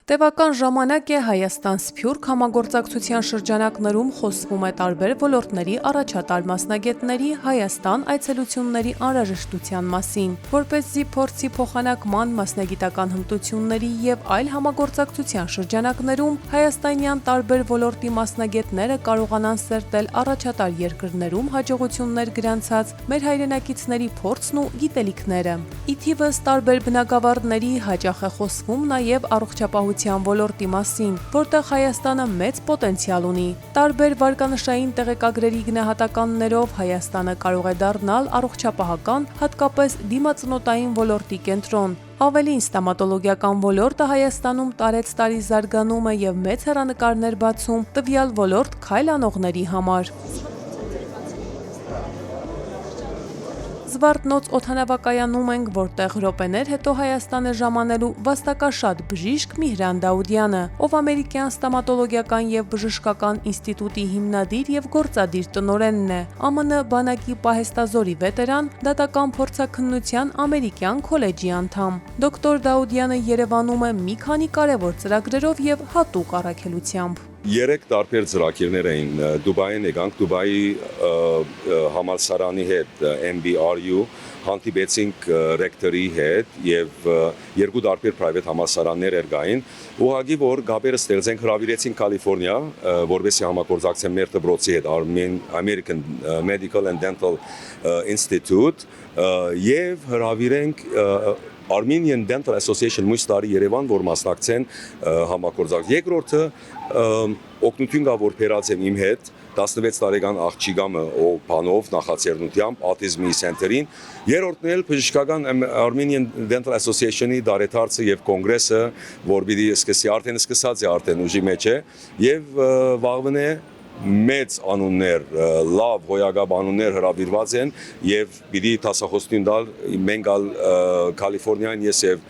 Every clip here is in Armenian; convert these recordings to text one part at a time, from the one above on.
Տևական ժամանակ է Հայաստան-Սփյուռք համագործակցության շրջանակներում խոսվում է տարբեր ոլորտների առաջատար մասնագետների Հայաստան այցելությունների անհրաժեշտության մասին, որպեսզի փորձի փոխանակման, մասնագիտական հմտությունների եւ այլ համագործակցության շրջանակներում հայաստանյան տարբեր ոլորտի մասնագետները կարողանան սերտել առաջատար երկրներում հաջողություններ գրանցած մեր հայրենակիցների փորձն ու գիտելիքները։ Ի թիվս տարբեր բնագավառների հաճախ է խոսվում նաեւ առողջապահության ոլորտի մասին, որտեղ Հայաստանը մեծ պոտենցիալ ունի։ Տարբեր վարկանշային տեղեկագրերի գնահատականներով Հայաստանը կարող է դառնալ առողջապահական, հատկապես դիմացնոտային ոլորտի կենտրոն։ Ավելին, ստոմատոլոգիական ոլորտը Հայաստանում տարեցտարի զարգանում է եւ մեծ հեռանկարներ բացում տվյալ ոլորտ քայլ անողների համար։ Զվարթնոց օդանավակայանում ենք, որտեղ րոպեներ հետո Հայաստան է ժամանելու վաստակաշատ բժիշկ Միհրան Դաուդյանը, ով ամերիկյան ստոմատոլոգիական եւ բժշկական ինստիտուտի հիմնադիր եւ գործադիր տնօրենն է, ԱՄՆ բանակի պահեստազորի վետերան, դատական փորձաքննության ամերիկյան քոլեջի անդամ։ Դոկտոր Դաուդյանը Երևանում է մի քանի կարևոր ծրագրերով եւ հատուկ առաքելությամբ։ Երեք տարբեր ծրագիրներ էին Դուբային եկանք, Դուբայի համալսարանի հետ MBRU հանդիպեցինք ռեկտորի հետ եւ երկու տարբեր private համալսարաններ երգային ուղղակի որ գաբերը ստեղծենք հրավիրեցին Կալիֆոռնիա որովհետեւ համագործակցեն մեր դպրոցի հետ American Medical and Dental Institute եւ հրավիրենք Armenian Dental Association մյուս տարի Երևան որ մասնակցեն համագործակցություն երկրորդը օգնություն կա որ փերած եմ իմ հետ 16 տարեկան աղջիկամը ով բանով նախաձեռնությամբ autism center-ին երրորդն էլ բժշկական Armenian Dental Association-ի դարեթարցը եւ կոնգրեսը որ պիտի սկսի արդեն սկսած է արդեն ուժի մեջ է եւ վաղվն է մեծ անուններ, լավ հոյակապ անուններ հրավիրված են եւ պիտի տասախոսություն տալ մենք Կալիֆոռնիայում ես եւ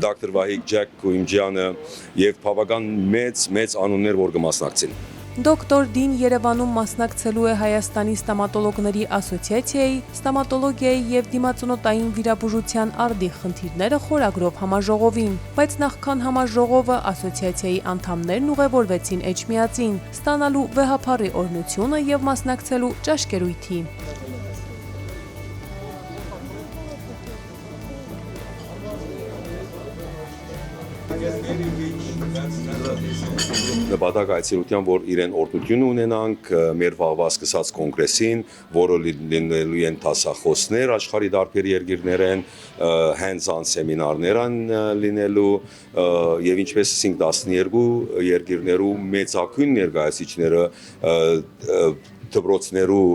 դոկտոր Վահիկ Ջեք Կույմջյանը եւ բավական մեծ անուններ որ կմասնակցեն։ Դոկտոր Դին Երևանում մասնակցելու է Հայաստանի ստոմատոլոգների ասոցիացիայի, ստոմատոլոգիայի եւ դիմացնոտային վիրաբուժության արդի խնդիրները խորագրով համաժողովին, բայց նախքան համաժողովը ասոցիացիայի անդամներն ուղևորվեցին Էջմիածին, ստանալու վեհափառի օրհնությունը եւ մասնակցելու ճաշկերույթի։ Նպատակ այցելության, որ իրեն օրհնություն ունենանք մեր վաղվա սկսած կոնգրեսին, որը լինելու են տասախոսներ աշխարհի տարբեր երկրներեն, hands-on սեմինարներ լինելու եւ ինչպես 5-12 երկրներու մեծակույն ներկայացիչները դպրոցներու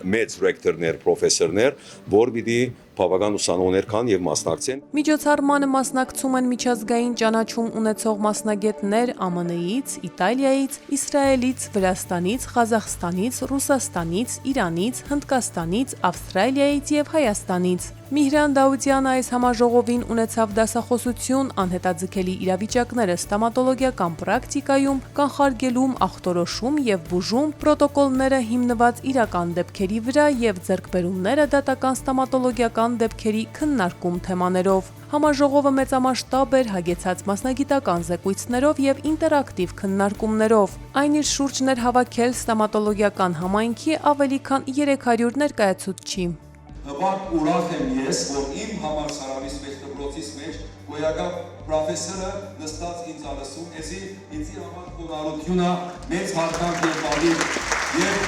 մեծ ռեկտորներ, պրոֆեսորներ, որ պիտի բավական ուսանողներ կան եւ մասնակցեն։ Միջոցառմանը մասնակցում են միջազգային ճանաչում ունեցող մասնագետներ ԱՄՆ-ից, Իտալիայից, Իսրայելից, Վրաստանից, Ղազախստանից, Ռուսաստանից, Իրանից, Հնդկաստանից, Ավստրալիայից եւ Հայաստանից։ Միհրան Դաուդյանը այս համաժողովին ունեցավ դասախոսություն անհետաձգելի իրավիճակները ստոմատոլոգիական պրակտիկայում, կանխարգելում, ախտորոշում եւ բուժում, պրոտոկոլները հիմնված իրական դեպքերի վրա եւ ձեռքբերումները դատական ստոմատոլոգիական դեպքերի քննարկում թեմաներով։ Համաժողովը մեծամասշտաբ էր հագեցած մասնագիտական զեկույցներով եւ ինտերակտիվ քննարկումներով։ Այն իր շուրջն էր հավաքել ստոմատոլոգիական համայնքի ավելի քան 300 ներկայացուցչի։ Հվարդ ուրախ եմ ես, որ իմ համալսարանից մեջ դպրոցից մեջ գոյակապ պրոֆեսորը նստած ինձ ալսում, էսի ինձի համար խոնարհությունը մեծ հարկանք եւ բալի եւ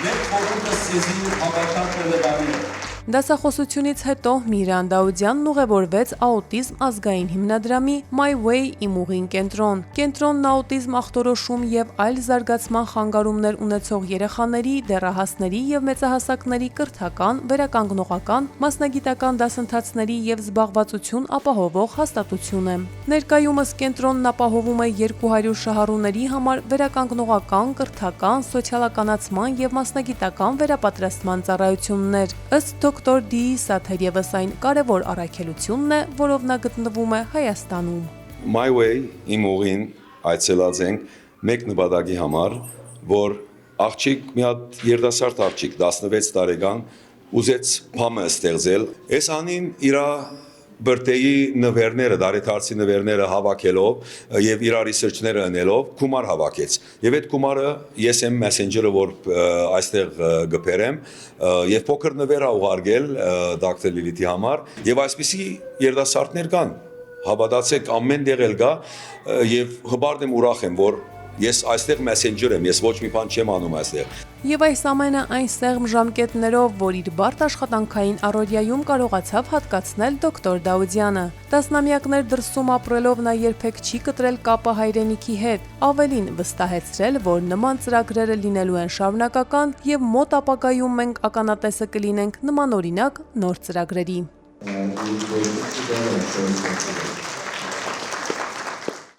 մեծ խորհուրդս եզի հավատացել է։ Դասախոսությունից հետո Միհրան Դաուդյանն ուղևորվեց աուտիզմ ազգային հիմնադրամի My Way Իմ ուղին կենտրոն։ Կենտրոնն աուտիզմ ախտորոշում եւ այլ զարգացման խանգարումներ ունեցող երեխաների, դեռահասների եւ մեծահասակների կրթական, վերականգնողական, մասնագիտական դասընթացների եւ զբաղվածություն ապահովող հաստատություն է։ Ներկայումս կենտրոնն ապահովում է 200 շահառուների համար վերականգնողական, կրթական, սոցիալականացման եւ մասնագիտական վերապատրաստման ծառայություններ։ Ըստ Դոկտոր Դիի սա թերևս այն կարևոր առաքելությունն է, որով նա գտնվում է Հայաստանում։ My Way իմ ուղին այցելած ենք մեկ նպատակի համար, որ աղջիկ մի հատ երիտասարդ աղջիկ 16 տարեկան ուզեց բամը ստեղծել։ Այս անին իր բրտեի նվերները, դարեթարցի նվերները հավաքելով եւ իր ռիսերչները անելով գումար հավաքեց։ Եվ այդ գումարը ես եմ մեսենջերը, որ այստեղ գբերեմ եւ փոքր նվեր ուղարկել դոկտոր Լիլիթի համար եւ այսպիսի երիտասարդներ կան։ Հավատացեք, ամեն տեղ էլ կա եւ հբարդ եմ ուրախ եմ, որ ես այստեղ մեսենջեր եմ, ես ոչ մի բան չեմ անում այստեղ։ Եվ այս ամենը այն սեղմ ժամկետներով, որ իր բարդ աշխատանքային առօրյայում կարողացավ հատկացնել դոկտոր Դաուդյանը։ Տասնամյակներ դրսում ապրելով նա երբեք չի կտրել կապը հայրենիքի հետ, ավելին վստահեցրել, որ նման ծրագրերը լինելու են շարունակական եւ մոտ ապագայում մենք ականատեսը կլինենք նմանօրինակ նոր ծրագրերի։